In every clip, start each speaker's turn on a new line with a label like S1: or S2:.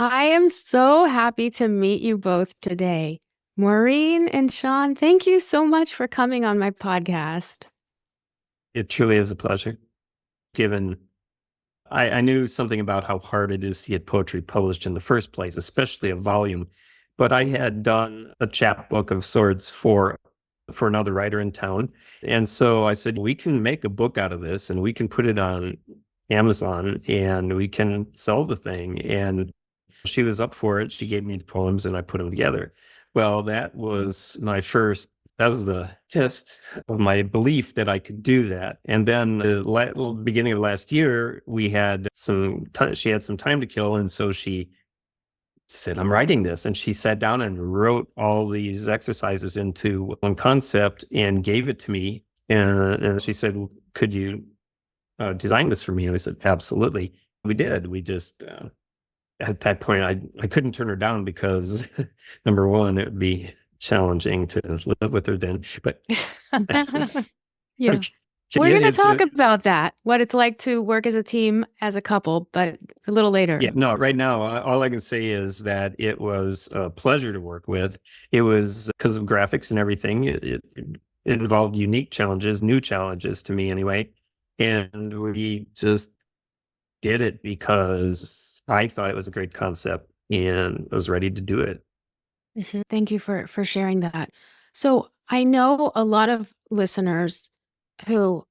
S1: I am so happy to meet you both today. Maureen and Sean, thank you so much for coming on my podcast.
S2: It truly is a pleasure. Given I knew something about how hard it is to get poetry published in the first place, especially a volume. But I had done a chapbook of sorts for another writer in town. And so I said, we can make a book out of this and we can put it on Amazon and we can sell the thing. And she was up for it. She gave me the poems and I put them together. Well, that was the test of my belief that I could do that. And then the beginning of last year, we had she had some time to kill. And so she said, I'm writing this. And she sat down and wrote all these exercises into one concept and gave it to me. And she said, well, could you design this for me? And I said, absolutely. We did. We just, at that point, I couldn't turn her down because number one, it would be challenging to live with her then. But
S1: yeah. We're going to talk about that, what it's like to work as a team, as a couple, but a little later.
S2: Yeah, no, right now, all I can say is that it was a pleasure to work with. It was because of graphics and everything. It involved unique challenges, new challenges to me anyway. And we just did it because I thought it was a great concept and I was ready to do it.
S1: Mm-hmm. Thank you for sharing that. So I know a lot of listeners who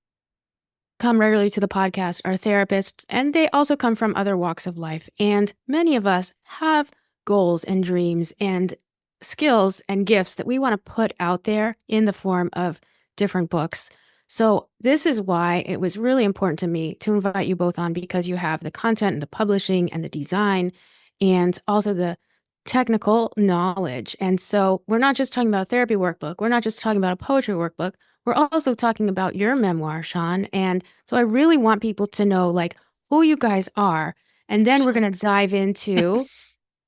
S1: come regularly to the podcast are therapists, and they also come from other walks of life. And many of us have goals and dreams and skills and gifts that we want to put out there in the form of different books. So this is why it was really important to me to invite you both on, because you have the content and the publishing and the design and also the technical knowledge. And so we're not just talking about a therapy workbook. We're not just talking about a poetry workbook. We're also talking about your memoir, Sean. And so I really want people to know like who you guys are. And then we're going to dive into,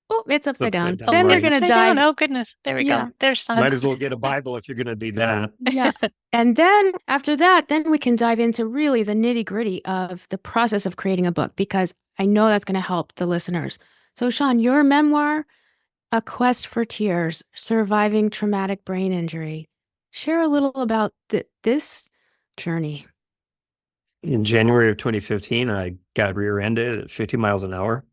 S1: oh, it's upside down. Then
S3: we're going to dive. Oh, goodness. There we go. There's Sean.
S2: Might as well get a Bible if you're going to do that.
S1: Yeah. And then after that, then we can dive into really the nitty gritty of the process of creating a book, because I know that's going to help the listeners. So Sean, your memoir, A Quest for Tears, Surviving Traumatic Brain Injury. Share a little about this journey.
S2: In January of 2015, I got rear-ended at 50 miles an hour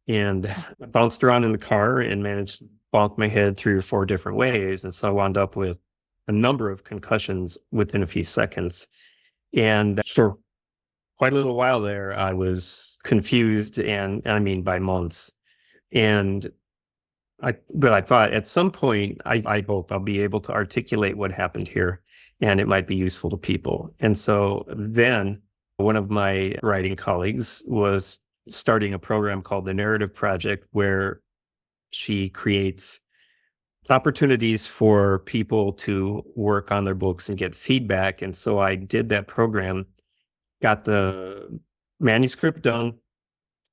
S2: and I bounced around in the car and managed to bonk my head 3 or 4 different ways. And so I wound up with a number of concussions within a few seconds. And for quite a little while there, I was confused, and I mean by months. But I thought at some point, I hope I'll be able to articulate what happened here and it might be useful to people. And so then one of my writing colleagues was starting a program called the Narrative Project, where she creates opportunities for people to work on their books and get feedback. And so I did that program, got the manuscript done.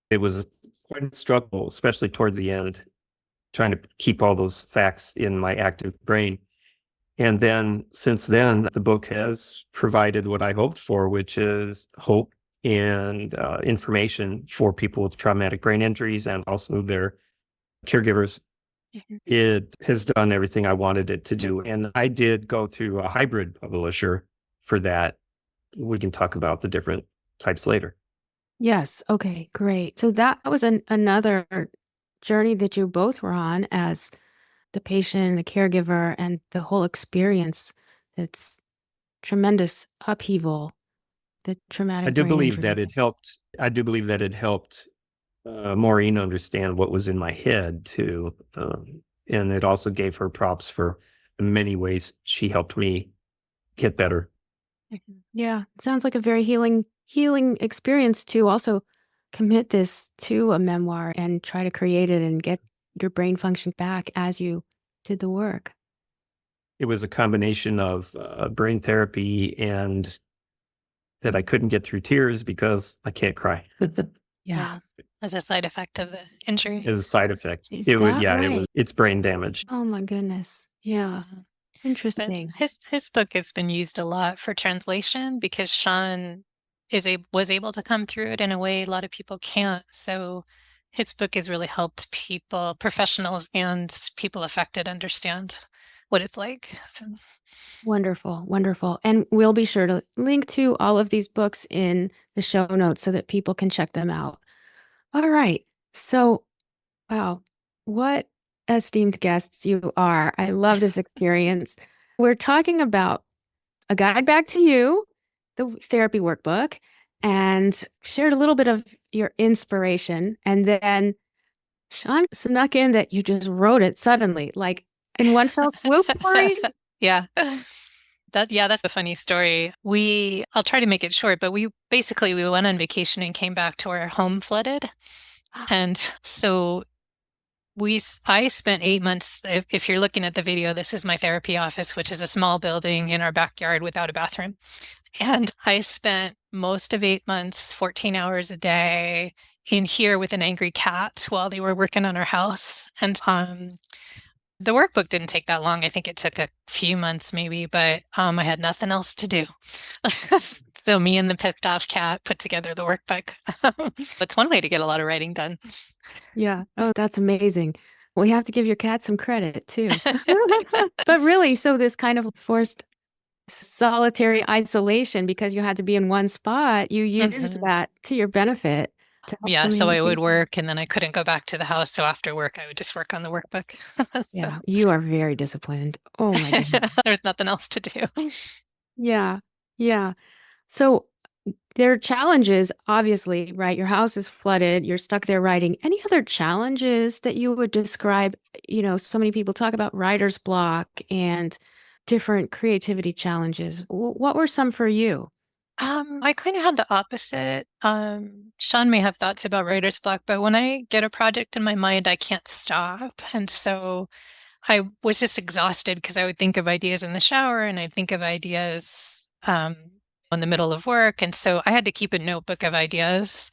S2: It was quite a struggle, especially towards the end, trying to keep all those facts in my active brain. And then since then, the book has provided what I hoped for, which is hope and information for people with traumatic brain injuries and also their caregivers. Mm-hmm. It has done everything I wanted it to do. And I did go through a hybrid publisher for that. We can talk about the different types later.
S1: Yes. Okay, great. So that was another journey that you both were on as the patient, the caregiver, and the whole experience. It's tremendous upheaval, the traumatic.
S2: I do believe that it helped. I do believe that it helped Maureen understand what was in my head too. And it also gave her props for in many ways she helped me get better.
S1: Yeah. It sounds like a very healing experience to also commit this to a memoir and try to create it and get your brain function back as you did the work.
S2: It was a combination of brain therapy and that I couldn't get through tears because I can't cry.
S1: Yeah.
S3: As a side effect of the injury.
S2: As a side effect.
S1: Right?
S2: It's brain damage.
S1: Oh my goodness. Yeah. Interesting.
S3: But his book has been used a lot for translation because Sean was able to come through it in a way a lot of people can't. So his book has really helped people, professionals and people affected, understand what it's like. So,
S1: Wonderful, wonderful. And we'll be sure to link to all of these books in the show notes so that people can check them out. All right. So, wow, what esteemed guests you are. I love this experience. We're talking about A Guide Back to You, the therapy workbook, and shared a little bit of your inspiration. And then Sean snuck in that you just wrote it suddenly, like in one fell swoop, Maureen?
S3: yeah. That's a funny story. I'll try to make it short, but we went on vacation and came back to our home flooded. And so I spent 8 months. If you're looking at the video, this is my therapy office, which is a small building in our backyard without a bathroom. And I spent most of 8 months, 14 hours a day in here with an angry cat while they were working on our house. And the workbook didn't take that long. I think it took a few months maybe, but I had nothing else to do. So me and the pissed off cat put together the workbook. It's one way to get a lot of writing done.
S1: Yeah. Oh, that's amazing. We have to give your cat some credit too. But really, so this kind of forced solitary isolation because you had to be in one spot, you used
S3: Mhm.
S1: that to your benefit to help
S3: Yeah,
S1: so
S3: so
S1: many
S3: I would
S1: people.
S3: work and then I couldn't go back to the house. So after work, I would just work on the workbook. So
S1: Yeah, you are very disciplined. Oh my goodness.
S3: there's nothing else to do.
S1: Yeah. Yeah. So there are challenges, obviously, right? Your house is flooded, you're stuck there writing. Any other challenges that you would describe? So many people talk about writer's block and different creativity challenges. What were some for you?
S3: I kind of had the opposite. Sean may have thoughts about writer's block, but when I get a project in my mind, I can't stop. And so I was just exhausted because I would think of ideas in the shower and I'd think of ideas in the middle of work. And so I had to keep a notebook of ideas.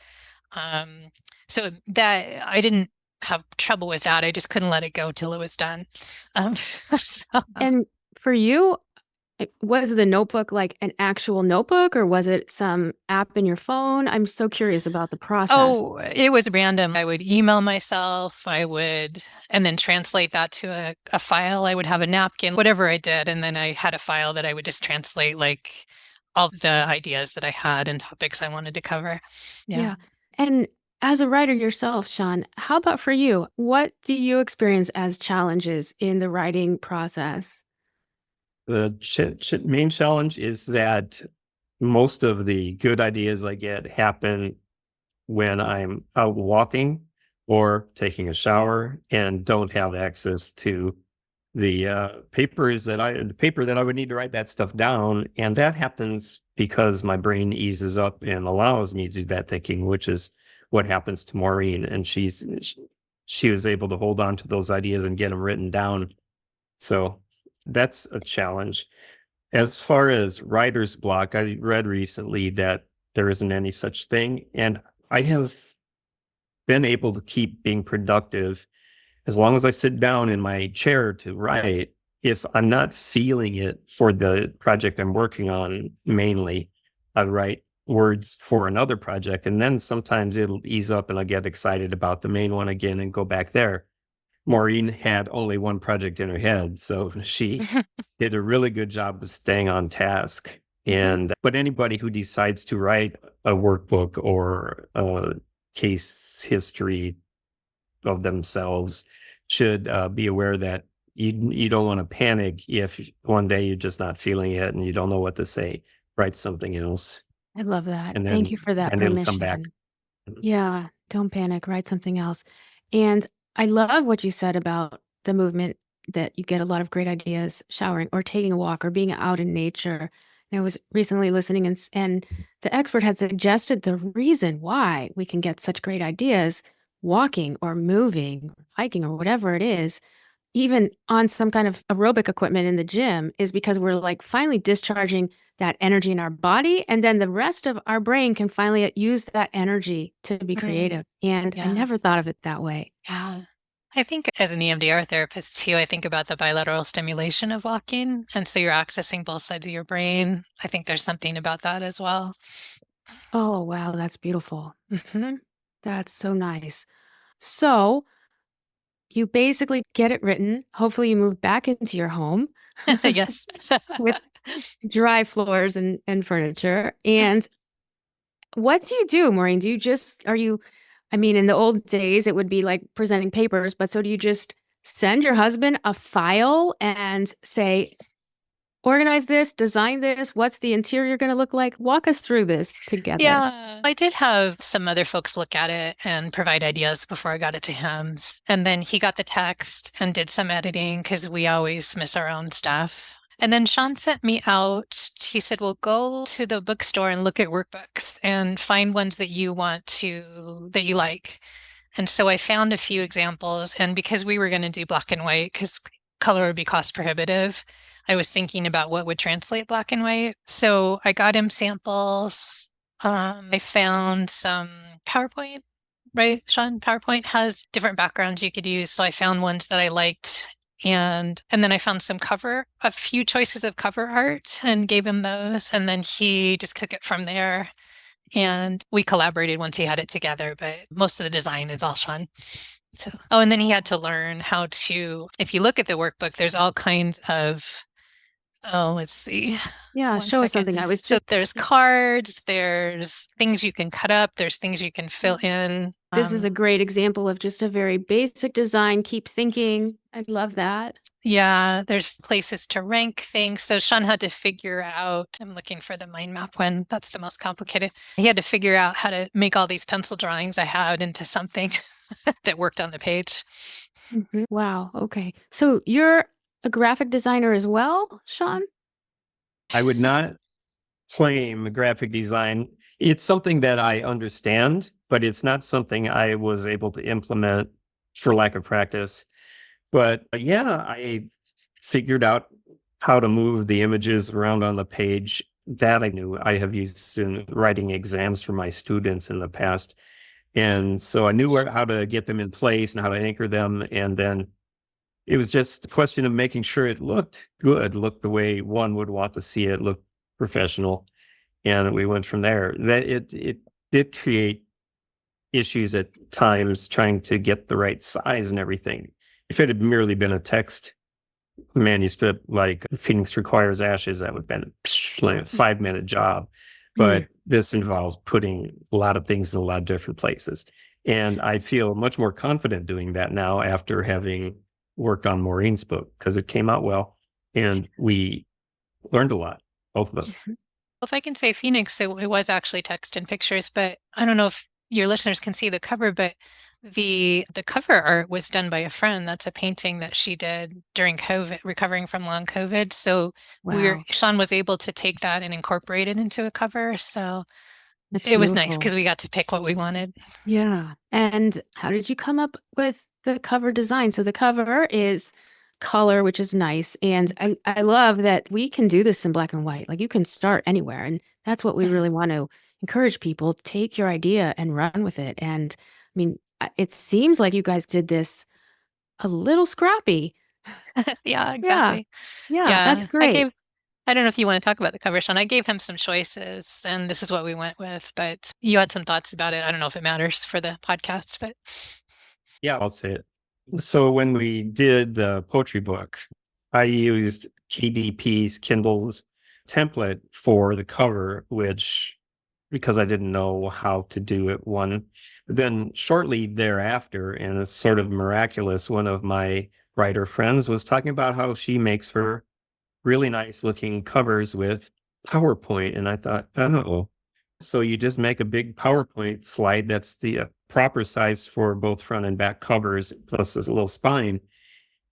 S3: Um, so that I didn't have trouble with that. I just couldn't let it go till it was done. So,
S1: And for you, was the notebook like an actual notebook or was it some app in your phone? I'm so curious about the process.
S3: oh, it was random. I would email myself, and then translate that to a file. I would have a napkin, whatever I did. And then I had a file that I would just translate like all the ideas that I had and topics I wanted to cover. Yeah.
S1: Yeah. And as a writer yourself, Sean, how about for you? What do you experience as challenges in the writing process?
S2: The main challenge is that most of the good ideas I get happen when I'm out walking or taking a shower and don't have access to the paper that I would need to write that stuff down. And that happens because my brain eases up and allows me to do that thinking, which is what happens to Maureen. And she was able to hold on to those ideas and get them written down. So that's a challenge. As far as writer's block, I read recently that there isn't any such thing. And I have been able to keep being productive as long as I sit down in my chair to write. If I'm not feeling it for the project I'm working on, mainly, I write words for another project. And then sometimes it'll ease up and I get excited about the main one again and go back there. Maureen had only one project in her head, so she did a really good job of staying on task. But anybody who decides to write a workbook or a case history of themselves should be aware that you don't want to panic if one day you're just not feeling it and you don't know what to say. Write something else,
S1: I love that.
S2: and
S1: Thank you for that
S2: it'll come back.
S1: permission. Yeah, don't panic, write something else. And I love what you said about the movement that you get a lot of great ideas showering or taking a walk or being out in nature. And I was recently listening and the expert had suggested the reason why we can get such great ideas walking or moving, hiking or whatever it is, even on some kind of aerobic equipment in the gym is because we're like finally discharging that energy in our body. And then the rest of our brain can finally use that energy to be
S3: Mm,
S1: creative. And I
S3: yeah.
S1: never thought of it that way.
S3: Yeah. I think as an EMDR therapist too, I think about the bilateral stimulation of walking. And so you're accessing both sides of your brain. I think there's something about that as well.
S1: Oh, wow. That's beautiful. That's so nice. So you basically get it written. Hopefully you move back into your home
S3: Yes.
S1: with dry floors and furniture. And what do you do, Maureen? I mean, in the old days, it would be like presenting papers, but so do you just send your husband a file and say, organize this, design this, what's the interior going to look like? Walk us through this together.
S3: Yeah, I did have some other folks look at it and provide ideas before I got it to him. And then he got the text and did some editing because we always miss our own stuff. And then Sean sent me out. He said, well, go to the bookstore and look at workbooks and find ones that you that you like. And so I found a few examples. And because we were going to do black and white, because color would be cost prohibitive, I was thinking about what would translate black and white. So I got him samples. I found some PowerPoint, right, Sean? PowerPoint has different backgrounds you could use. So I found ones that I liked. And then I found a few choices of cover art and gave him those. And then he just took it from there. And we collaborated once he had it together, but most of the design is all Sean. So, and then he had to learn if you look at the workbook, there's all kinds of, let's see.
S1: Yeah, show us something.
S3: There's cards, there's things you can cut up, there's things you can fill in.
S1: This is a great example of just a very basic design. Keep thinking. I love that.
S3: Yeah, there's places to rank things. So Sean had to figure out, I'm looking for the mind map one. That's the most complicated. He had to figure out how to make all these pencil drawings I had into something that worked on the page.
S1: Mm-hmm. Wow. Okay. So you're a graphic designer as well, Sean?
S2: I would not claim graphic design. It's something that I understand, but it's not something I was able to implement for lack of practice. But yeah, I figured out how to move the images around on the page. That I knew. I have used in writing exams for my students in the past. And so I knew how to get them in place and how to anchor them. And then it was just a question of making sure it looked good, looked the way one would want to see it, looked professional. And we went from there. That it did create issues at times trying to get the right size and everything. If it had merely been a text manuscript like Phoenix Requires Ashes, that would have been like a 5-minute job. But this involves putting a lot of things in a lot of different places. And I feel much more confident doing that now after having worked on Maureen's book, because it came out well and we learned a lot, both of us.
S3: If I can say Phoenix, it was actually text and pictures, but I don't know if your listeners can see the cover, but the cover art was done by a friend. That's a painting that she did during COVID, recovering from long COVID. So Sean was able to take that and incorporate it into a cover. So it was nice because we got to pick what we wanted.
S1: Yeah. And how did you come up with the cover design? So the cover is color, which is nice. And I love that we can do this in black and white. Like you can start anywhere. And that's what we really want to encourage people. Take your idea and run with it. And I mean, it seems like you guys did this a little scrappy.
S3: Yeah, exactly.
S1: Yeah, that's great.
S3: I don't know if you want to talk about the cover, Sean. I gave him some choices and this is what we went with, but you had some thoughts about it. I don't know if it matters for the podcast, but.
S2: Yeah, I'll say it. So when we did the poetry book, I used KDP's Kindle's template for the cover, because I didn't know how to do it. Then shortly thereafter, and it's sort of miraculous, one of my writer friends was talking about how she makes for really nice looking covers with PowerPoint. And I thought, oh, so you just make a big PowerPoint slide that's the proper size for both front and back covers, plus this little spine.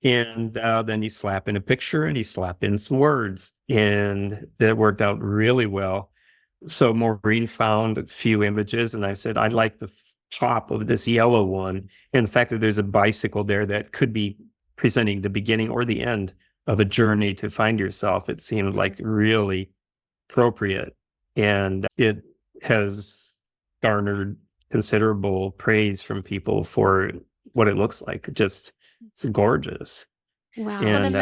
S2: And then you slap in a picture and you slap in some words. And that worked out really well. So Maureen found a few images and I said, I like the top of this yellow one. And the fact that there's a bicycle there that could be presenting the beginning or the end of a journey to find yourself, it seemed like really appropriate. And it has garnered considerable praise from people for what it looks like. It's gorgeous.
S1: Wow.
S2: And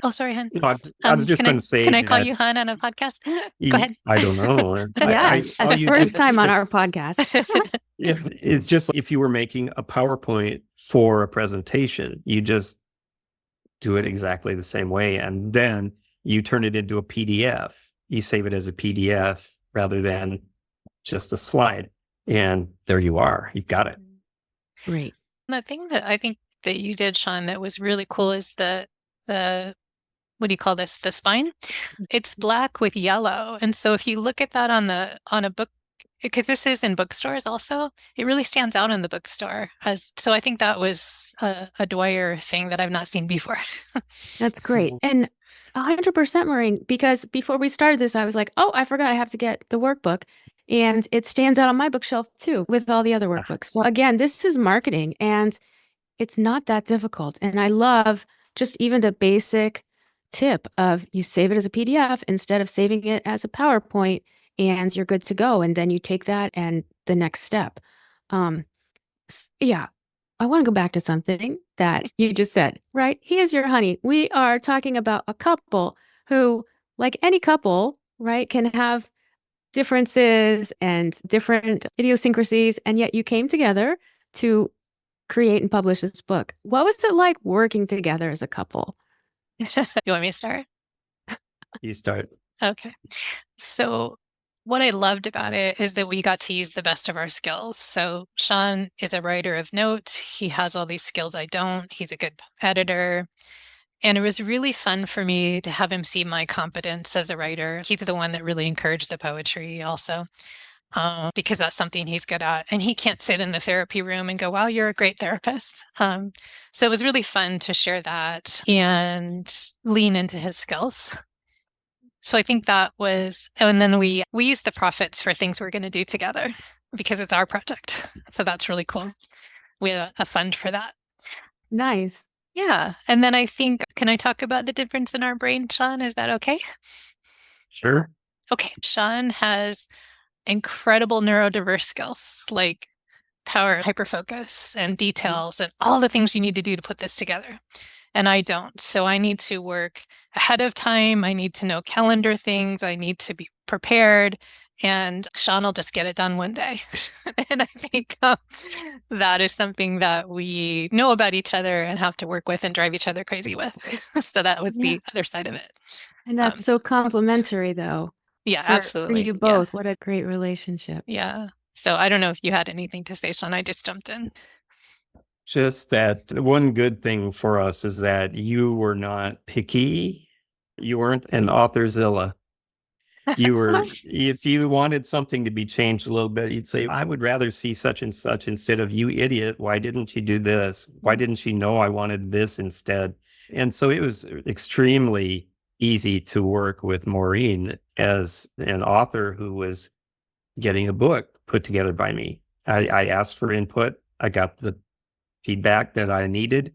S3: Oh, sorry, hun.
S2: No, I was just going to say
S3: Can I call
S2: that
S3: you hun on a podcast? Go ahead.
S2: I don't know.
S1: Yes,
S2: All
S1: as
S2: you
S1: first
S2: just,
S1: time on our podcast.
S2: if it's just if you were making a PowerPoint for a presentation, you just do it exactly the same way. And then you turn it into a PDF. You save it as a PDF rather than just a slide. And there you are. You've got it.
S1: Great.
S3: The thing that I think that you did, Sean, that was really cool is the what do you call this? The spine. It's black with yellow. And so if you look at that on a book, because this is in bookstores also, it really stands out in the bookstore. So I think that was a Dwyer thing that I've not seen before.
S1: That's great. And 100% Maureen, because before we started this, I was like, oh, I forgot I have to get the workbook. And it stands out on my bookshelf too, with all the other workbooks. So again, this is marketing and it's not that difficult. And I love just even the basic tip of you save it as a PDF instead of saving it as a PowerPoint and you're good to go. And then you take that and the next step. Yeah, I want to go back to something that you just said, right? He is your honey. We are talking about a couple who, like any couple, right, can have differences and different idiosyncrasies, and yet you came together to create and publish this book. What was it like working together as a couple?
S3: You want me to start?
S2: You start.
S3: Okay. So what I loved about it is that we got to use the best of our skills. So Sean is a writer of note. He has all these skills I don't. He's a good editor. And it was really fun for me to have him see my competence as a writer. He's the one that really encouraged the poetry also, because that's something he's good at. And he can't sit in the therapy room and go, wow, you're a great therapist. So it was really fun to share that and lean into his skills. So I think that was, and then we used the profits for things we're going to do together because it's our project. So that's really cool. We had a fund for that.
S1: Nice.
S3: Yeah. And then I think, can I talk about the difference in our brain, Sean? Is that okay?
S2: Sure.
S3: Okay. Sean has incredible neurodiverse skills like power, hyperfocus, and details, and all the things you need to do to put this together. And I don't. So I need to work ahead of time. I need to know calendar things. I need to be prepared. And Sean will just get it done one day. And I think that is something that we know about each other and have to work with and drive each other crazy with. So that was the other side of it.
S1: And that's so complimentary, though.
S3: Yeah,
S1: for
S3: absolutely.
S1: you both. Yeah. What a great relationship.
S3: Yeah. So I don't know if you had anything to say, Sean. I just jumped in.
S2: Just that one good thing for us is that you were not picky. You weren't an authorzilla. You were, if you wanted something to be changed a little bit, you'd say, I would rather see such and such instead of you idiot. Why didn't you do this? Why didn't you know I wanted this instead? And so it was extremely easy to work with Maureen as an author who was getting a book put together by me. I asked for input. I got the feedback that I needed.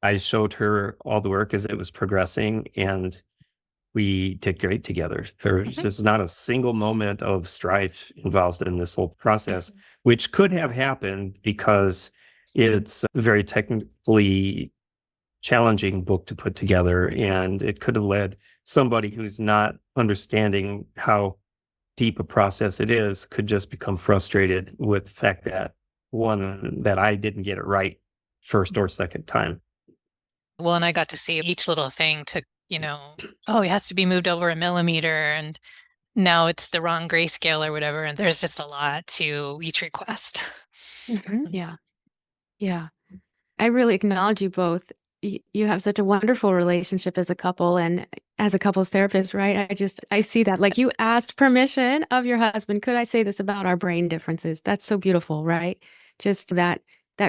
S2: I showed her all the work as it was progressing, and we did great together. There's just not a single moment of strife involved in this whole process, which could have happened because it's a very technically challenging book to put together, and it could have led somebody who's not understanding how deep a process it is could just become frustrated with the fact that that I didn't get it right first or second time.
S3: Well, and I got to see each little thing took, oh, it has to be moved over a millimeter, and now it's the wrong grayscale or whatever. And there's just a lot to each request.
S1: Yeah. Yeah. I really acknowledge you both. You have such a wonderful relationship as a couple and as a couples therapist, right? I see that. Like, you asked permission of your husband. Could I say this about our brain differences? That's so beautiful, right? Just that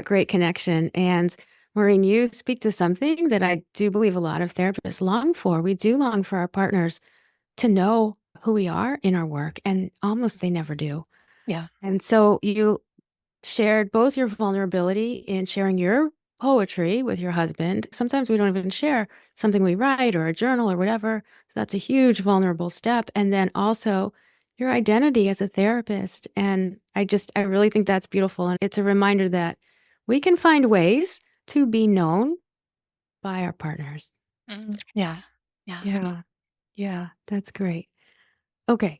S1: great connection. And Maureen, you speak to something that I do believe a lot of therapists long for. We do long for our partners to know who we are in our work, and almost they never do.
S3: Yeah.
S1: And so you shared both your vulnerability in sharing your poetry with your husband. Sometimes we don't even share something we write or a journal or whatever. So that's a huge vulnerable step. And then also your identity as a therapist. And I really think that's beautiful. And it's a reminder that we can find ways to be known by our partners.
S3: Yeah. Yeah.
S1: Yeah. Yeah. That's great. Okay.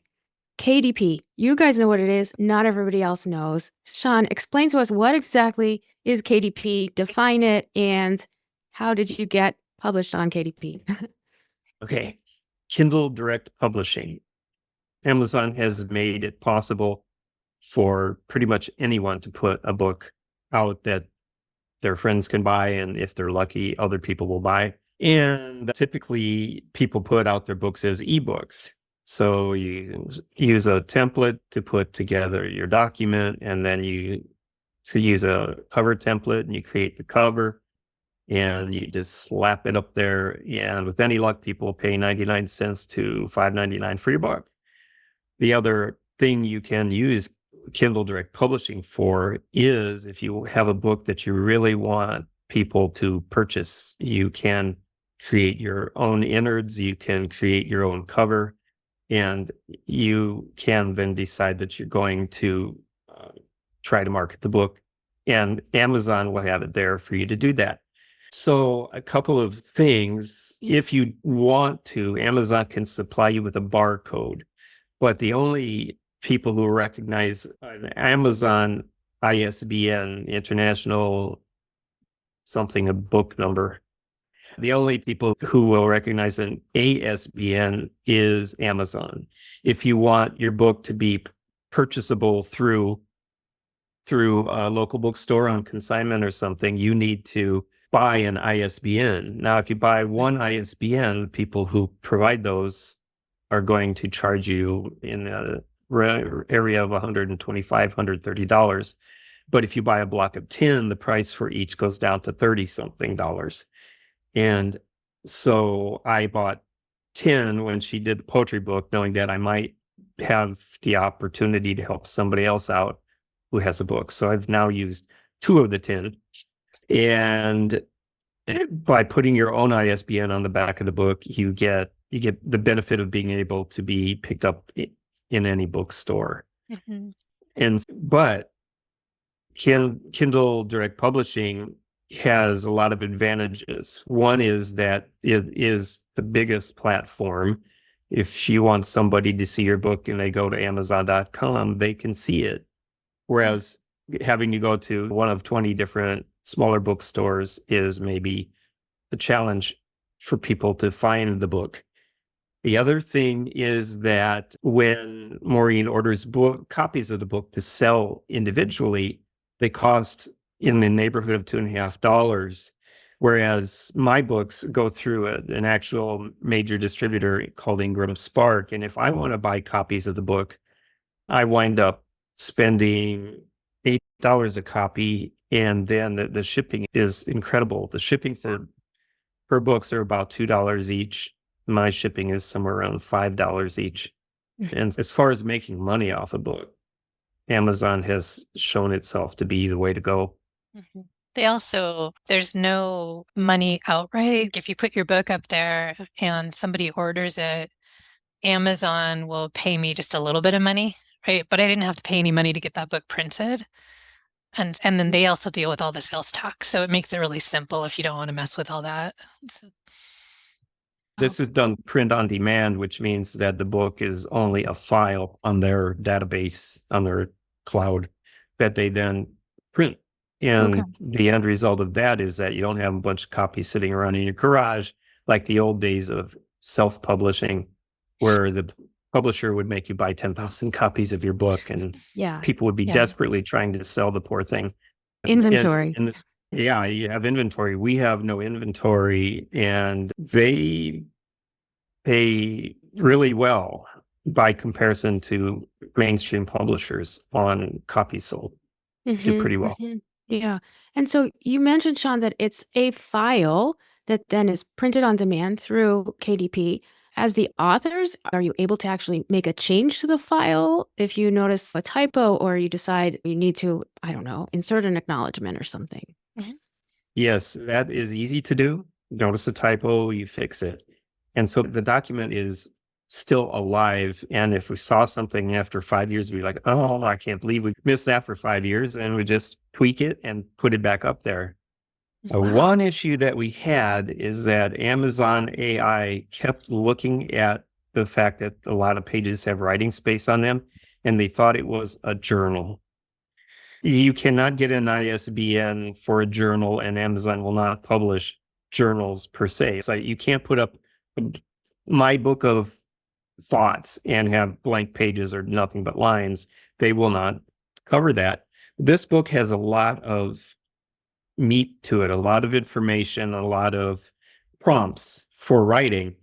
S1: KDP. You guys know what it is. Not everybody else knows. Sean, explain to us what exactly is KDP, define it, and how did you get published on KDP?
S2: Okay. Kindle Direct Publishing. Amazon has made it possible for pretty much anyone to put a book out that their friends can buy. And if they're lucky, other people will buy. And typically people put out their books as ebooks. So you use a template to put together your document, and then you use a cover template and you create the cover and you just slap it up there. And with any luck, people pay 99 cents to $5.99 for your book. The other thing you can use Kindle Direct Publishing for is if you have a book that you really want people to purchase, you can create your own innards, you can create your own cover, and you can then decide that you're going to try to market the book, and Amazon will have it there for you to do that. So a couple of things, if you want to, Amazon can supply you with a barcode, but the only people who recognize an Amazon ISBN, International something, a book number, the only people who will recognize an ASBN is Amazon. If you want your book to be purchasable through a local bookstore on consignment or something, you need to buy an ISBN. Now, if you buy one ISBN, people who provide those are going to charge you in the area of $125, $130. But if you buy a block of 10, the price for each goes down to 30 something dollars. And so I bought 10 when she did the poetry book, knowing that I might have the opportunity to help somebody else out who has a book. So I've now used 2 of the 10. And by putting your own ISBN on the back of the book, you get the benefit of being able to be picked up in any bookstore. But Kindle Direct Publishing has a lot of advantages. One is that it is the biggest platform. If you want somebody to see your book and they go to Amazon.com, they can see it. Whereas having to go to one of 20 different smaller bookstores is maybe a challenge for people to find the book. The other thing is that when Maureen orders copies of the book to sell individually, they cost in the neighborhood of $2.50, whereas my books go through an actual major distributor called Ingram Spark. And if I want to buy copies of the book, I wind up spending $8 a copy, and then the shipping is incredible. The shipping for her books are about $2 each. My shipping is somewhere around $5 each. And as far as making money off a book, Amazon has shown itself to be the way to go.
S3: There's no money outright. If you put your book up there and somebody orders it, Amazon will pay me just a little bit of money, right? But I didn't have to pay any money to get that book printed. And then they also deal with all the sales tax. So it makes it really simple if you don't want to mess with all that.
S2: This is done print on demand, which means that the book is only a file on their database, on their cloud, that they then print. And the end result of that is that you don't have a bunch of copies sitting around in your garage like the old days of self-publishing, where the publisher would make you buy 10,000 copies of your book, and people would be desperately trying to sell the poor thing.
S1: Inventory.
S2: You have inventory. We have no inventory, and they pay really well by comparison to mainstream publishers on copies sold. Do pretty well.
S1: Yeah. And so you mentioned, Sean, that it's a file that then is printed on demand through KDP. As the authors, are you able to actually make a change to the file if you notice a typo or you decide you need to, I don't know, insert an acknowledgement or something?
S2: Yes, that is easy to do. Notice a typo, you fix it. And so the document is still alive. And if we saw something after 5 years, we'd be like, oh, I can't believe we missed that for 5 years. And we just tweak it and put it back up there. One issue that we had is that Amazon AI kept looking at the fact that a lot of pages have writing space on them, and they thought it was a journal. You cannot get an ISBN for a journal, and Amazon will not publish journals per se. So you can't put up my book of thoughts and have blank pages or nothing but lines. They will not cover that. This book has a lot of meat to it, a lot of information, a lot of prompts for writing.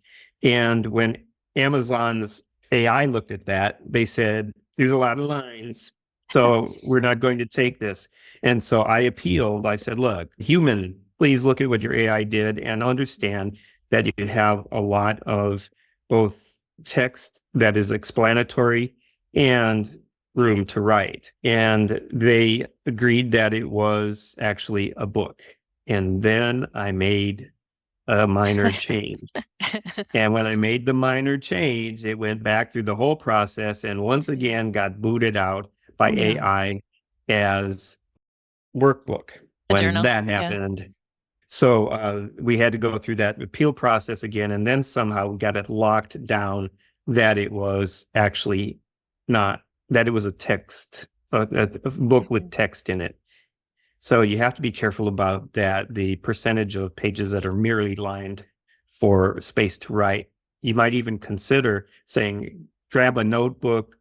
S2: And when Amazon's AI looked at that, they said, there's a lot of lines, so we're not going to take this. And so I appealed. I said, look, human, please look at what your AI did and understand that you have a lot of both text that is explanatory and room to write. And they agreed that it was actually a book. And then I made a minor change. And when I made the minor change, it went back through the whole process and once again got booted out by AI as Workbook. When
S3: journal,
S2: that happened, so we had to go through that appeal process again, and then somehow we got it locked down that it was actually not, that it was a text, a book with text in it. So you have to be careful about that, the percentage of pages that are merely lined for space to write. You might even consider saying, grab a notebook,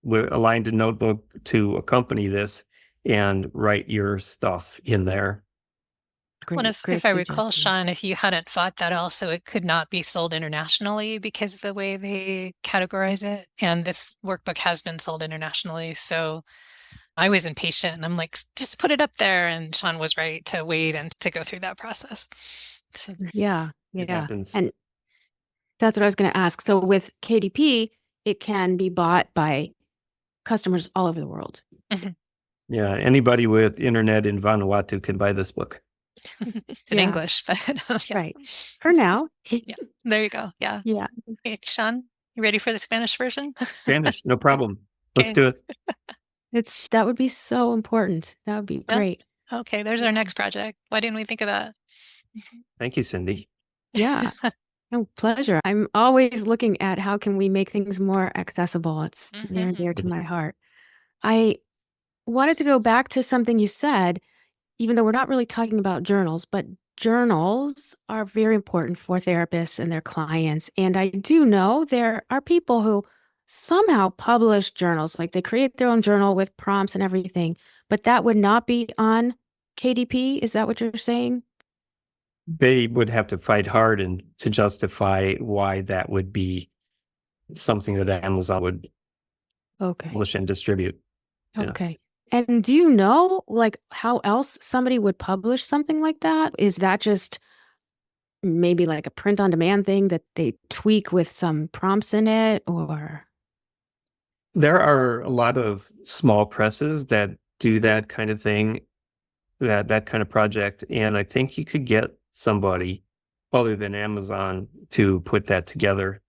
S2: a lined notebook to accompany this and write your stuff in there.
S3: Well, if I recall, Sean, if you hadn't fought that also, it could not be sold internationally because of the way they categorize it. And this workbook has been sold internationally. So I was impatient and I'm like, just put it up there. And Sean was right to wait and to go through that process. So,
S1: Yeah.
S2: It happens.
S1: And that's what I was going to ask. So with KDP, it can be bought by customers all over the world.
S2: Yeah, anybody with internet in Vanuatu can buy this book.
S3: It's in English, but
S1: right. For now.
S3: Yeah. There you go. Yeah.
S1: Yeah.
S3: Hey, Sean, you ready for the Spanish version?
S2: Spanish, no problem. Let's do it.
S1: That would be so important. That would be great.
S3: Okay, there's our next project. Why didn't we think of that?
S2: Thank you, Cindy.
S1: Yeah. No, pleasure. I'm always looking at how can we make things more accessible. It's near and dear to my heart. I wanted to go back to something you said, even though we're not really talking about journals, but journals are very important for therapists and their clients. And I do know there are people who somehow publish journals, like they create their own journal with prompts and everything, but that would not be on KDP. Is that what you're saying?
S2: They would have to fight hard and to justify why that would be something that Amazon would publish and distribute.
S1: Okay. And do you know, like, how else somebody would publish something like that? Is that just maybe like a print-on-demand thing that they tweak with some prompts in it, or?
S2: There are a lot of small presses that do that kind of thing, that kind of project. And I think you could get somebody other than Amazon to put that together.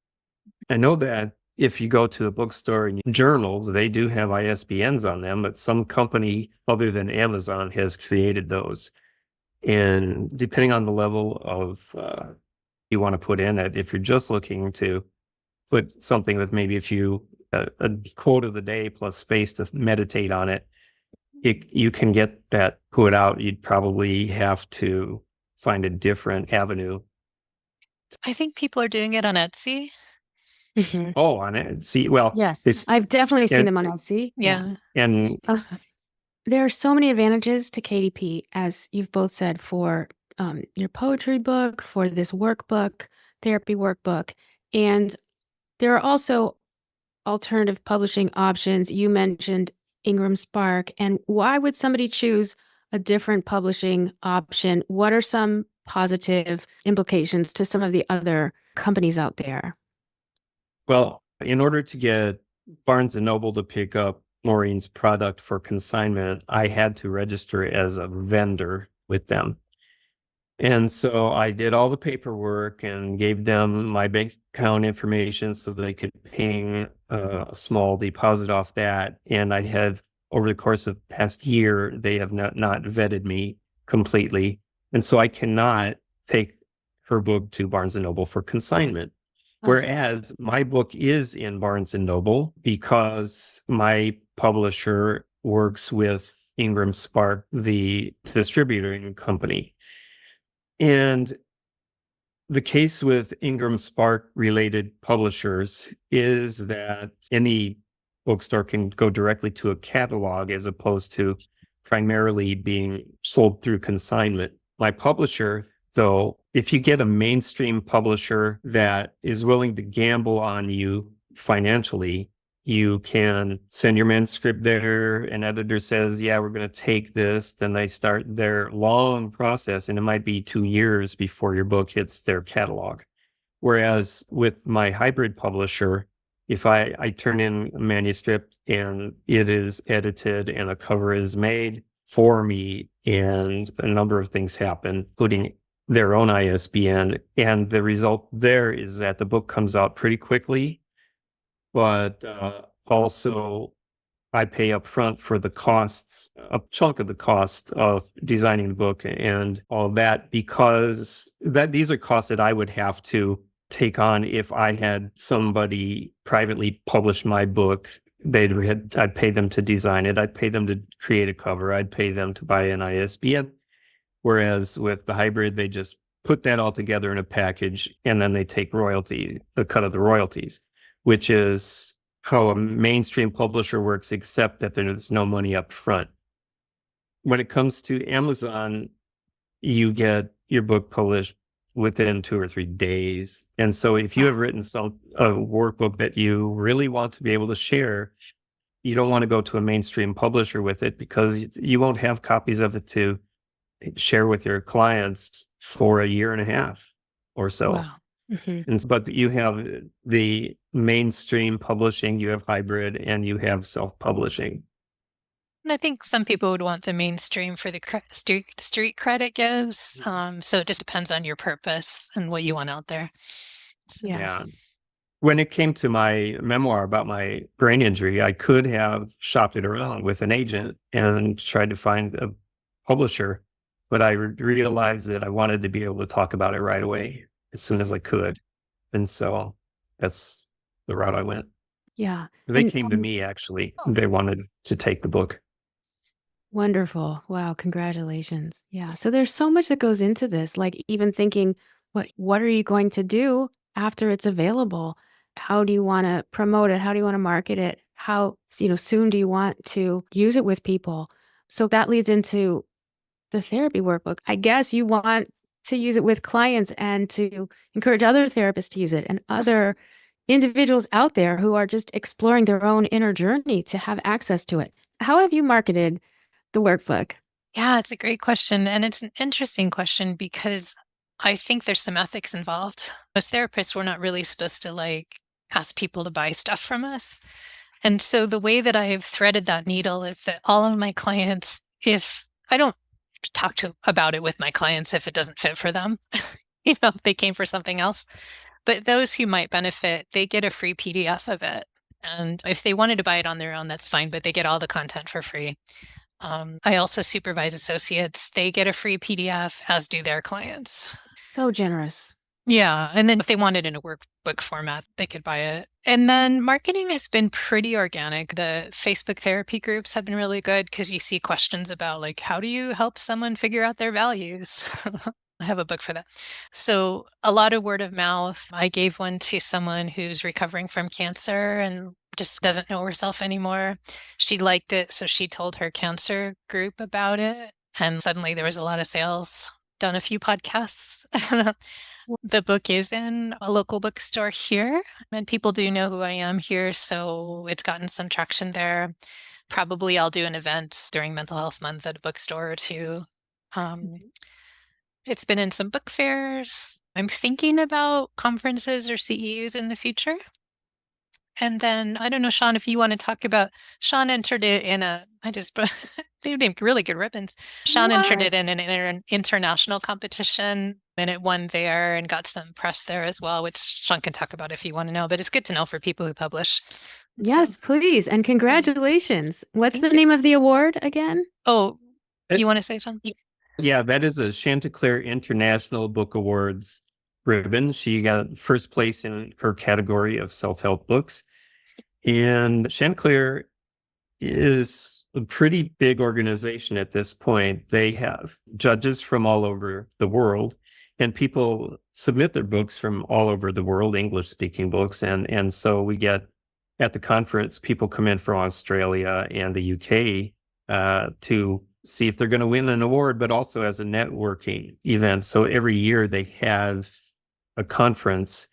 S2: I know that if you go to a bookstore and journals, they do have ISBNs on them, but some company other than Amazon has created those. And depending on the level of you want to put in it, if you're just looking to put something with maybe a quote of the day plus space to meditate on it, you can get that put out. You'd probably have to find a different avenue.
S3: I think people are doing it on Etsy.
S2: Oh, on Etsy. Well,
S1: yes, I've definitely seen them on Etsy.
S3: Yeah.
S2: And
S1: there are so many advantages to KDP, as you've both said, for your poetry book, for this workbook, therapy workbook. And there are also alternative publishing options. You mentioned Ingram Spark. And why would somebody choose a different publishing option? What are some positive implications to some of the other companies out there?
S2: Well, in order to get Barnes & Noble to pick up Maureen's product for consignment, I had to register as a vendor with them. And so I did all the paperwork and gave them my bank account information so they could ping a small deposit off that. And I had, over the course of the past year, they have not vetted me completely. And so I cannot take her book to Barnes & Noble for consignment. Whereas my book is in Barnes & Noble because my publisher works with Ingram Spark, the distributing company. And the case with Ingram Spark related publishers is that any bookstore can go directly to a catalog as opposed to primarily being sold through consignment. My publisher, though, if you get a mainstream publisher that is willing to gamble on you financially, you can send your manuscript there. An editor says, yeah, we're going to take this. Then they start their long process, and it might be 2 years before your book hits their catalog. Whereas with my hybrid publisher, if I turn in a manuscript and it is edited and a cover is made for me and a number of things happen, including their own ISBN, and the result there is that the book comes out pretty quickly, but also I pay up front for the costs, a chunk of the cost of designing the book and all that, because these are costs that I would have to take on if I had somebody privately publish my book. I'd pay them to design it. I'd pay them to create a cover. I'd pay them to buy an ISBN. Whereas with the hybrid, they just put that all together in a package and then they take the cut of the royalties, which is how a mainstream publisher works, except that there's no money up front. When it comes to Amazon, you get your book published within 2 or 3 days. And so if you have written a workbook that you really want to be able to share, you don't want to go to a mainstream publisher with it because you won't have copies of it to share with your clients for a year and a half or so.
S1: Wow. Mm-hmm.
S2: But you have the mainstream publishing, you have hybrid, and you have self-publishing.
S3: And I think some people would want the mainstream for the street cred it gives. So it just depends on your purpose and what you want out there. So.
S1: Yes.
S2: Yeah. When it came to my memoir about my brain injury, I could have shopped it around with an agent and tried to find a publisher, but I realized that I wanted to be able to talk about it right away as soon as I could. And so that's the route I went.
S1: Yeah.
S2: They came to me, actually. They wanted to take the book.
S1: Wonderful. Wow. Congratulations. Yeah. So there's so much that goes into this, like even thinking, what are you going to do after it's available? How do you want to promote it? How do you want to market it? How, soon do you want to use it with people? So that leads into the therapy workbook. I guess you want to use it with clients and to encourage other therapists to use it and other individuals out there who are just exploring their own inner journey to have access to it. How have you marketed the workbook?
S3: Yeah, it's a great question. And it's an interesting question because I think there's some ethics involved. As therapists, we're not really supposed to ask people to buy stuff from us. And so the way that I have threaded that needle is that all of my clients, if I don't talk about it with my clients if it doesn't fit for them, if they came for something else, but those who might benefit, they get a free PDF of it. And if they wanted to buy it on their own, that's fine, but they get all the content for free. I also supervise associates. They get a free PDF, as do their clients.
S1: So generous.
S3: Yeah. And then if they want it in a workbook format, they could buy it. And then marketing has been pretty organic. The Facebook therapy groups have been really good because you see questions about how do you help someone figure out their values? I have a book for that. So a lot of word of mouth. I gave one to someone who's recovering from cancer and just doesn't know herself anymore. She liked it, so she told her cancer group about it. And suddenly there was a lot of sales. Done a few podcasts. The book is in a local bookstore here, and people do know who I am here, so it's gotten some traction there. Probably I'll do an event during Mental Health Month at a bookstore or two. It's been in some book fairs. I'm thinking about conferences or CEUs in the future. And then, I don't know, Sean, if you want to talk about, Sean entered it in they made really good ribbons. Sean entered it in an international competition and it won there and got some press there as well, which Sean can talk about if you want to know, but it's good to know for people who publish.
S1: Yes, please. And congratulations. What's the name of the award again?
S3: Oh, you want to say, Sean?
S2: Yeah, that is a Chanticleer International Book Awards ribbon. She got first place in her category of self-help books. And Chanticleer is a pretty big organization at this point. They have judges from all over the world, and people submit their books from all over the world, English speaking books. And so we get at the conference, people come in from Australia and the UK to see if they're going to win an award, but also as a networking event. So every year they have a conference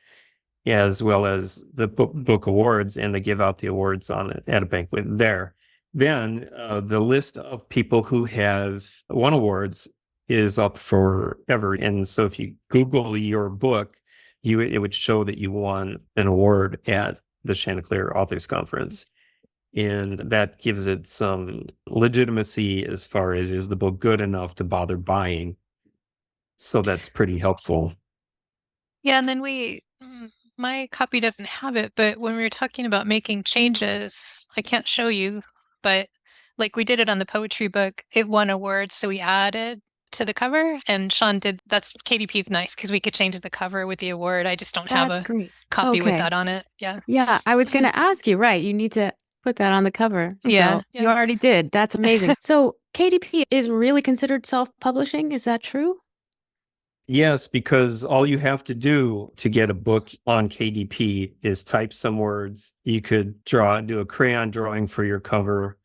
S2: as well as the book awards, and they give out the awards on it at a banquet there. Then the list of people who have won awards is up forever. And so if you Google your book, it would show that you won an award at the Chanticleer Authors Conference. And that gives it some legitimacy as far as, is the book good enough to bother buying? So that's pretty helpful.
S3: Yeah, and then my copy doesn't have it, but when we were talking about making changes, I can't show you, but like we did it on the poetry book, it won awards, so we added to the cover, and Sean did. That's KDP's nice because we could change the cover with the award. I just don't have
S1: That's
S3: a
S1: great.
S3: copy with
S1: Okay.
S3: that on it. Yeah.
S1: Yeah, I was going to ask you, right? You need to put that on the cover.
S3: Yeah,
S1: So
S3: yeah.
S1: you already did. That's amazing. So KDP is really considered self-publishing. Is that true?
S2: Yes, because all you have to do to get a book on KDP is type some words. You could do a crayon drawing for your cover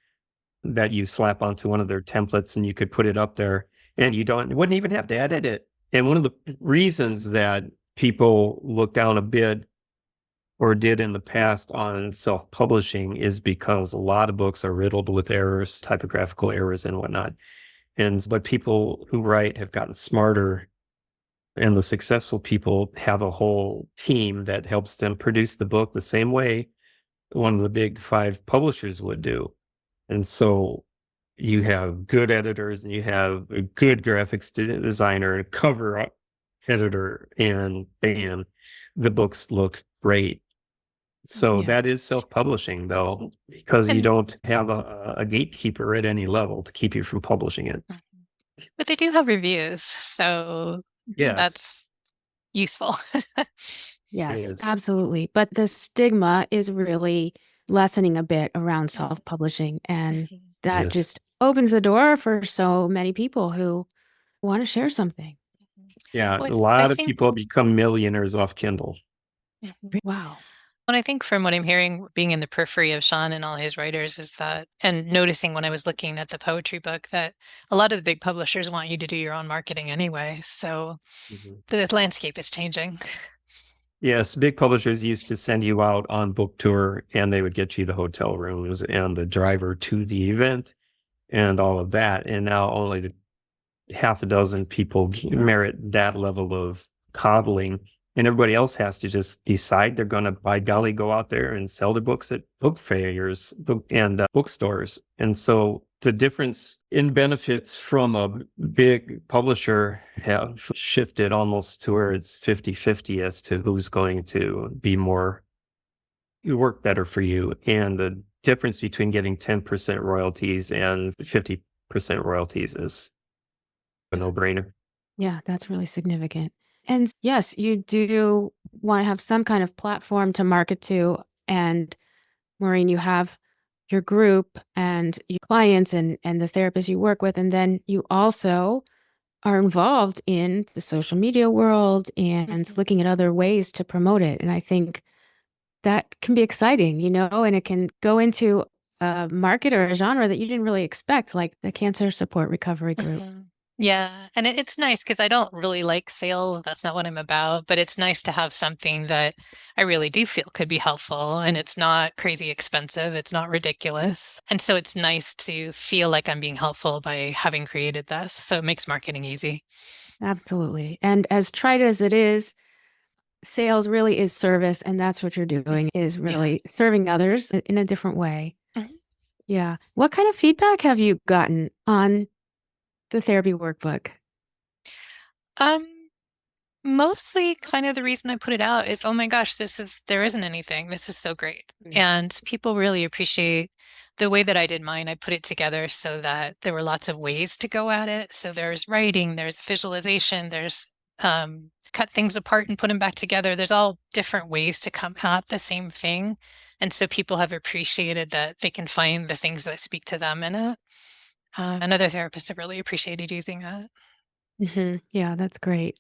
S2: that you slap onto one of their templates, and you could put it up there, and wouldn't even have to edit it. And one of the reasons that people look down a bit, or did in the past, on self-publishing is because a lot of books are riddled with errors, typographical errors and whatnot. But people who write have gotten smarter, and the successful people have a whole team that helps them produce the book the same way one of the big 5 publishers would do. And so you have good editors, and you have a good graphics designer, and cover editor, and bam, the books look great. So
S1: Yeah.
S2: that is self-publishing, though, because you don't have a gatekeeper at any level to keep you from publishing it.
S3: But they do have reviews, so
S2: Yes.
S3: that's useful.
S1: Yes,
S2: Is.
S1: absolutely. But the stigma is really lessening a bit around self-publishing, and that
S2: Yes.
S1: just opens the door for so many people who want to share something.
S2: Yeah,
S3: Well,
S2: a lot
S3: I
S2: of
S3: think-
S2: people become millionaires off Kindle.
S1: Wow.
S3: And I think from what I'm hearing, being in the periphery of Sean and all his writers, is that, and noticing when I was looking at the poetry book, that a lot of the big publishers want you to do your own marketing anyway. So the landscape is changing.
S2: Yes, big publishers used to send you out on book tour, and they would get you the hotel rooms and the driver to the event and all of that. And now only half a dozen people merit that level of coddling, and everybody else has to just decide they're going to, by golly, go out there and sell their books at book fairs and bookstores. And so the difference in benefits from a big publisher have shifted almost to where it's 50-50 as to who's going to work better for you. And the difference between getting 10% royalties and 50% royalties is a no-brainer.
S1: Yeah, that's really significant. And yes, you do want to have some kind of platform to market to. And Maureen, you have your group and your clients and the therapists you work with. And then you also are involved in the social media world and looking at other ways to promote it. And I think that can be exciting, and it can go into a market or a genre that you didn't really expect, like the Cancer Support Recovery Group.
S3: Yeah. And it's nice because I don't really like sales. That's not what I'm about. But it's nice to have something that I really do feel could be helpful. And it's not crazy expensive. It's not ridiculous. And so it's nice to feel like I'm being helpful by having created this. So it makes marketing easy.
S1: Absolutely. And as trite as it is, sales really is service. And that's what you're doing, is really serving others in a different way. Yeah. What kind of feedback have you gotten on the therapy workbook?
S3: Mostly kind of the reason I put it out is, oh my gosh, there isn't anything. This is so great. And people really appreciate the way that I did mine, I put it together so that there were lots of ways to go at it. So there's writing, there's visualization, there's cut things apart and put them back together. There's all different ways to come at the same thing. And so people have appreciated that they can find the things that speak to them in it. And other therapists have really appreciated using it.
S1: Yeah, that's great.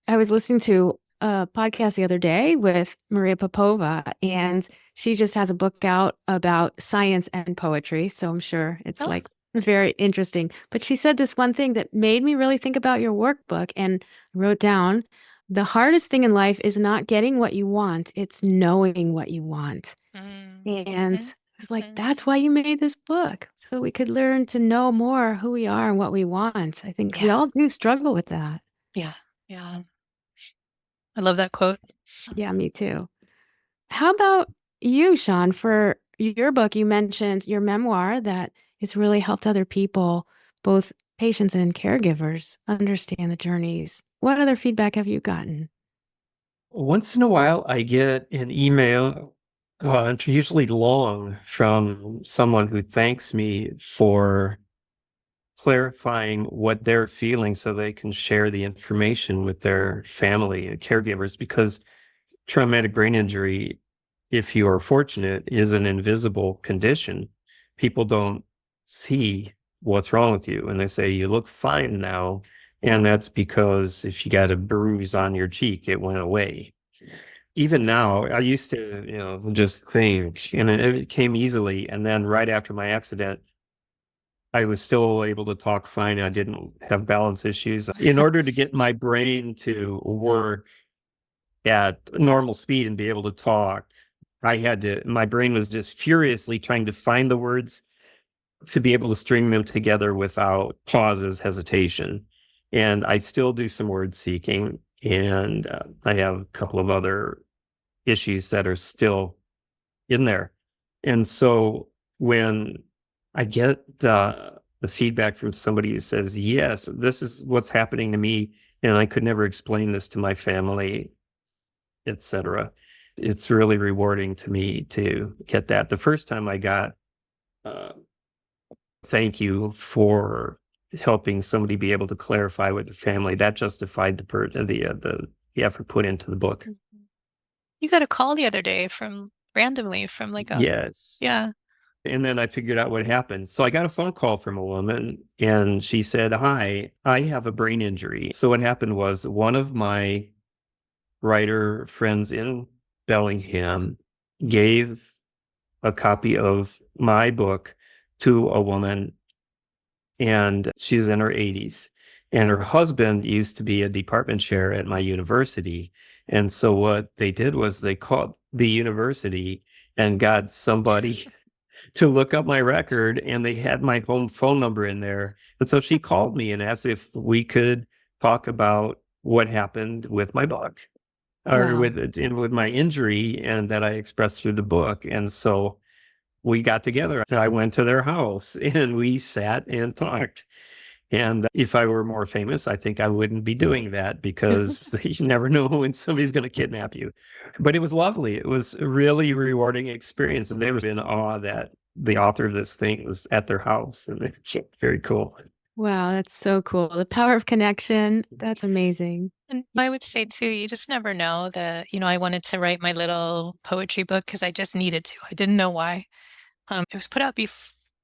S1: I was listening to a podcast the other day with Maria Popova, and she just has a book out about science and poetry. So I'm sure it's
S3: Oh.
S1: like very interesting. But she said this one thing that made me really think about your workbook, and I wrote down the hardest thing in life is not getting what you want, it's knowing what you want. And it's like, that's why you made this book, so we could learn to know more who we are and what we want. I think we all do struggle with that.
S3: Yeah. Yeah. I love that quote.
S1: Yeah, me too. How about you, Sean? For your book, you mentioned your memoir that it's really helped other people, both patients and caregivers, understand the journeys. What other feedback have you gotten?
S2: Once in a while, I get an email, usually long, from someone who thanks me for clarifying what they're feeling so they can share the information with their family and caregivers, because traumatic brain injury, if you are fortunate, is an invisible condition. People don't see what's wrong with you, and they say, you look fine now. And that's because if you got a bruise on your cheek, it went away. Even now, I used to, just think, and it came easily. And then right after my accident, I was still able to talk fine. I didn't have balance issues. In order to get my brain to work at normal speed and be able to talk, my brain was just furiously trying to find the words to be able to string them together without pauses, hesitation. And I still do some word seeking, and I have a couple of other issues that are still in there. And so when I get the feedback from somebody who says, yes, this is what's happening to me, and I could never explain this to my family, etc., it's really rewarding to me to get that. The first time I got thank you for helping somebody be able to clarify with the family, that justified the effort put into the book.
S3: You got a call the other day randomly from like a
S2: Yes.
S3: yeah.
S2: And then I figured out what happened. So I got a phone call from a woman, and she said, hi, I have a brain injury. So what happened was, one of my writer friends in Bellingham gave a copy of my book to a woman, and she's in her 80s. And her husband used to be a department chair at my university. And so what they did was they called the university and got somebody to look up my record, and they had my home phone number in there. And so she called me and asked if we could talk about what happened with my book, or
S1: Wow.
S2: with my injury, and that I expressed through the book. And so we got together. I went to their house and we sat and talked. And if I were more famous, I think I wouldn't be doing that, because you never know when somebody's going to kidnap you. But it was lovely. It was a really rewarding experience. And they were in awe that the author of this thing was at their house. And it's very cool.
S1: Wow, that's so cool. The power of connection. That's amazing.
S3: And I would say too, you just never know that, I wanted to write my little poetry book because I just needed to. I didn't know why. It was put out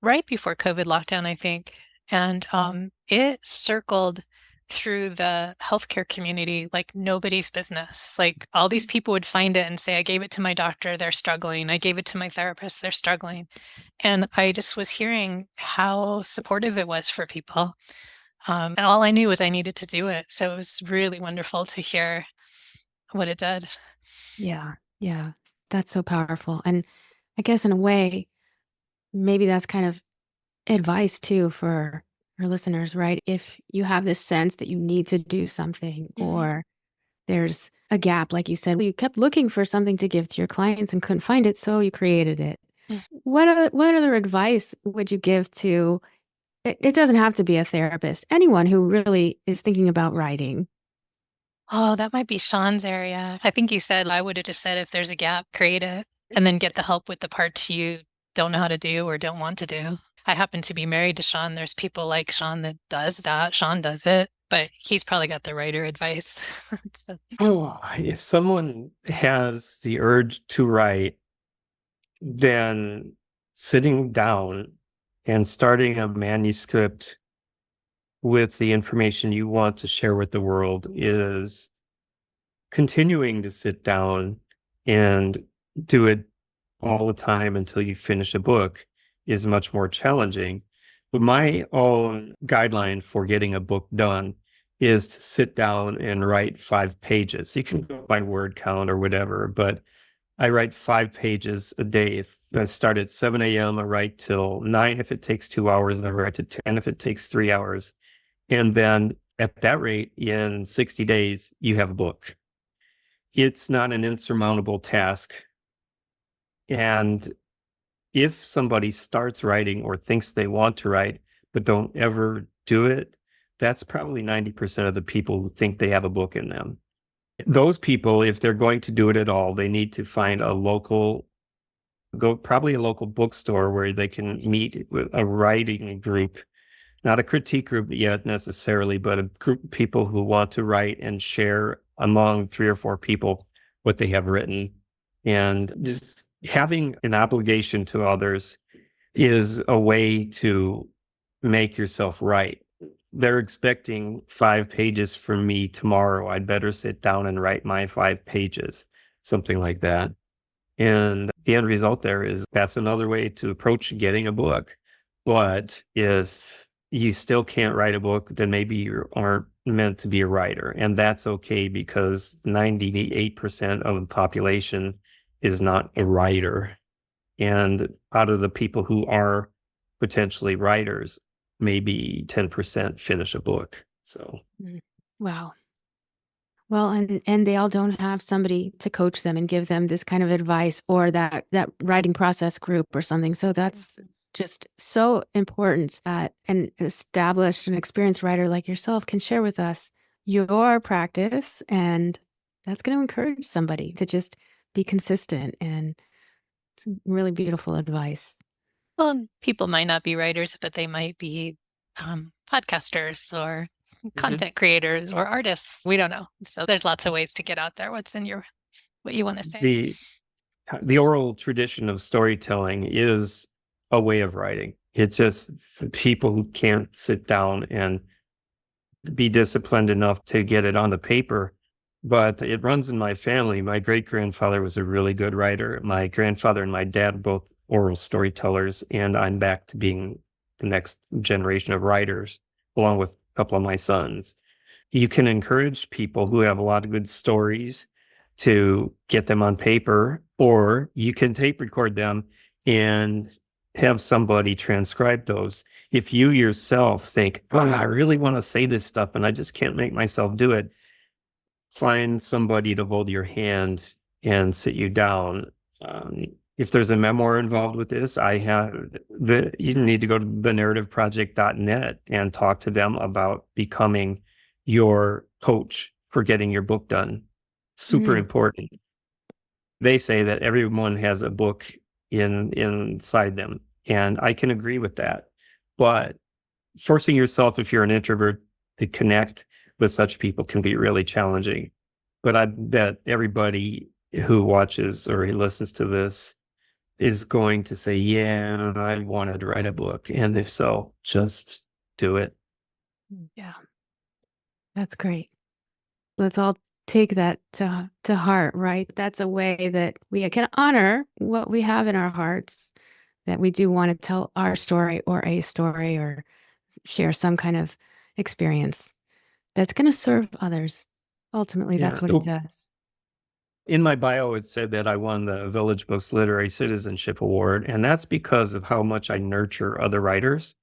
S3: right before COVID lockdown, I think. And it circled through the healthcare community like nobody's business. Like all these people would find it and say, I gave it to my doctor, they're struggling. I gave it to my therapist, they're struggling. And I just was hearing how supportive it was for people. And all I knew was I needed to do it. So it was really wonderful to hear what it did.
S1: Yeah, yeah. That's so powerful. And I guess in a way, maybe that's kind of advice too for our listeners, right? If you have this sense that you need to do something, or there's a gap, like you said, you kept looking for something to give to your clients and couldn't find it, so you created it. What other advice would you give to, it doesn't have to be a therapist, anyone who really is thinking about writing?
S3: Oh, that might be Sean's area. I think you said I would have just said if there's a gap, create it and then get the help with the parts you don't know how to do or don't want to do. I happen to be married to Sean. There's people like Sean that does that. Sean does it, but he's probably got the writer advice. So,
S2: Oh, if someone has the urge to write, then sitting down and starting a manuscript with the information you want to share with the world is continuing to sit down and do it all the time until you finish a book is much more challenging. But my own guideline for getting a book done is to sit down and write 5 pages. You can go by word count or whatever, but I write 5 pages a day. If I start at 7 a.m., I write till 9 if it takes 2 hours, and I write to 10 if it takes 3 hours. And then at that rate, in 60 days, you have a book. It's not an insurmountable task. And if somebody starts writing or thinks they want to write, but don't ever do it, that's probably 90% of the people who think they have a book in them. Those people, if they're going to do it at all, they need to find probably a local bookstore where they can meet with a writing group, not a critique group yet necessarily, but a group of people who want to write and share among 3 or 4 people what they have written. And just having an obligation to others is a way to make yourself right. They're expecting 5 pages from me tomorrow. I'd better sit down and write my 5 pages, something like that. And the end result there is that's another way to approach getting a book. But if you still can't write a book, then maybe you aren't meant to be a writer. And that's okay, because 98% of the population is not a writer. And out of the people who are potentially writers, maybe 10% finish a book. So,
S1: Wow. Well, and they all don't have somebody to coach them and give them this kind of advice or that writing process group or something. So that's just so important that an established and experienced writer like yourself can share with us your practice, and that's going to encourage somebody to just be consistent. And it's really beautiful advice.
S3: well, people might not be writers, but they might be podcasters or content creators or artists. We don't know. So there's lots of ways to get out there. What you want to say?
S2: the oral tradition of storytelling is a way of writing. It's just people who can't sit down and be disciplined enough to get it on the paper. But it runs in my family. My great-grandfather was a really good writer. My grandfather and my dad were both oral storytellers, and I'm back to being the next generation of writers, along with a couple of my sons. You can encourage people who have a lot of good stories to get them on paper, or you can tape record them and have somebody transcribe those. If you yourself think, oh, I really want to say this stuff and I just can't make myself do it, find somebody to hold your hand and sit you down. If there's a memoir involved with this, you need to go to thenarrativeproject.net and talk to them about becoming your coach for getting your book done. Super important. They say that everyone has a book inside them, and I can agree with that. But forcing yourself, if you're an introvert, to connect with such people can be really challenging. But I bet everybody who watches or who listens to this is going to say, yeah, I wanted to write a book. And if so, just do it.
S1: Yeah, that's great. Let's all take that to heart, right? That's a way that we can honor what we have in our hearts, that we do want to tell our story or a story or share some kind of experience that's going to serve others. Ultimately, that's what it does.
S2: In my bio, it said that I won the Village Books Literary Citizenship Award, and that's because of how much I nurture other writers.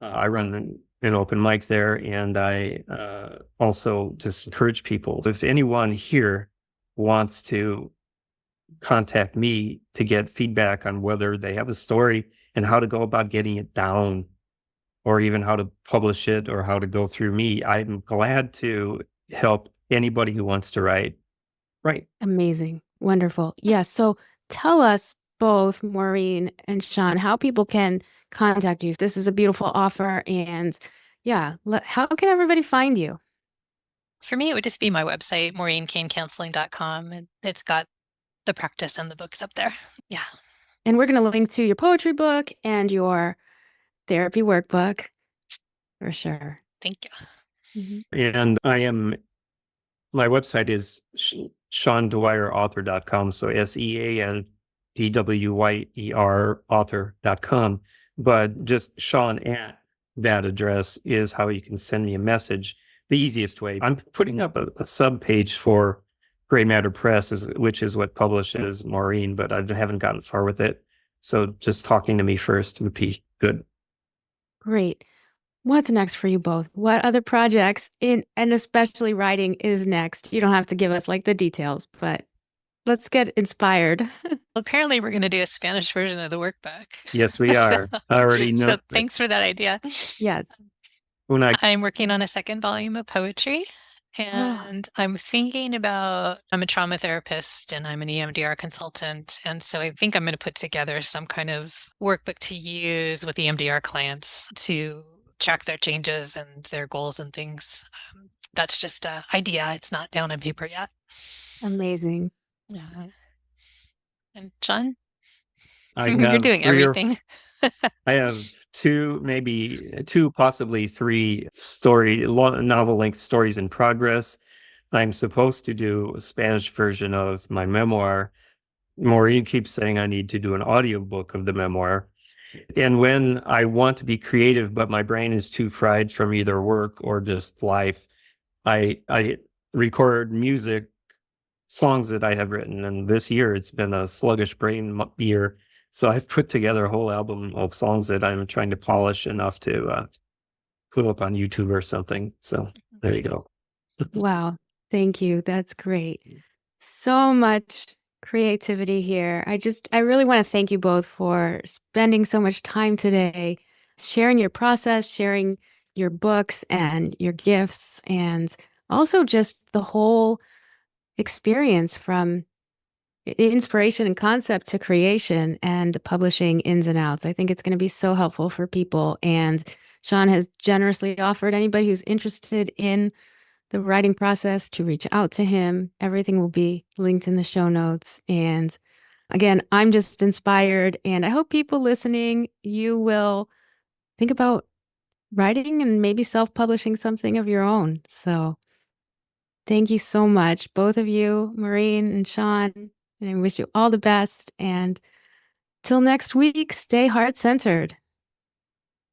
S2: I run an open mic there, and I also just encourage people. If anyone here wants to contact me to get feedback on whether they have a story and how to go about getting it down, or even how to publish it or how to go through me, I'm glad to help anybody who wants to write. Right.
S1: Amazing. Wonderful. Yeah. So tell us both, Maureen and Sean, how people can contact you. This is a beautiful offer. And yeah, how can everybody find you?
S3: For me, it would just be my website, maureenkanecounseling.com. And it's got the practice and the books up there. Yeah.
S1: And we're going to link to your poetry book and your therapy workbook for sure.
S3: Thank you.
S2: And my website is SeanDwyerAuthor.com. So SeanDwyer author.com. But just Sean at that address is how you can send me a message. The easiest way. I'm putting up a sub page for Gray Matter Press, which is what publishes Maureen, but I haven't gotten far with it. So just talking to me first would be good.
S1: Great. What's next for you both? What other projects and especially writing is next? You don't have to give us like the details, but let's get inspired.
S3: Apparently, we're going to do a Spanish version of the workbook.
S2: Yes, we are. I already know.
S3: So thanks for that idea.
S1: Yes.
S3: I'm working on a second volume of poetry. And I'm thinking about, I'm a trauma therapist and I'm an EMDR consultant. And so I think I'm going to put together some kind of workbook to use with EMDR clients to track their changes and their goals and things. That's just an idea. It's not down on paper yet.
S1: Amazing.
S3: Yeah. And John,
S2: you're
S3: doing everything.
S2: I have two, possibly three novel-length stories in progress. I'm supposed to do a Spanish version of my memoir. Maureen keeps saying I need to do an audiobook of the memoir. And when I want to be creative, but my brain is too fried from either work or just life, I record music, songs that I have written. And this year it's been a sluggish brain year. So I've put together a whole album of songs that I'm trying to polish enough to put up on YouTube or something. So there you go.
S1: Wow. Thank you. That's great. So much creativity here. I really want to thank you both for spending so much time today, sharing your process, sharing your books and your gifts, and also just the whole experience from inspiration and concept to creation and publishing ins and outs. I think it's going to be so helpful for people. And Sean has generously offered anybody who's interested in the writing process to reach out to him. Everything will be linked in the show notes. And again, I'm just inspired. And I hope people listening, you will think about writing and maybe self-publishing something of your own. So thank you so much, both of you, Maureen and Sean. And I wish you all the best. And till next week, stay heart-centered.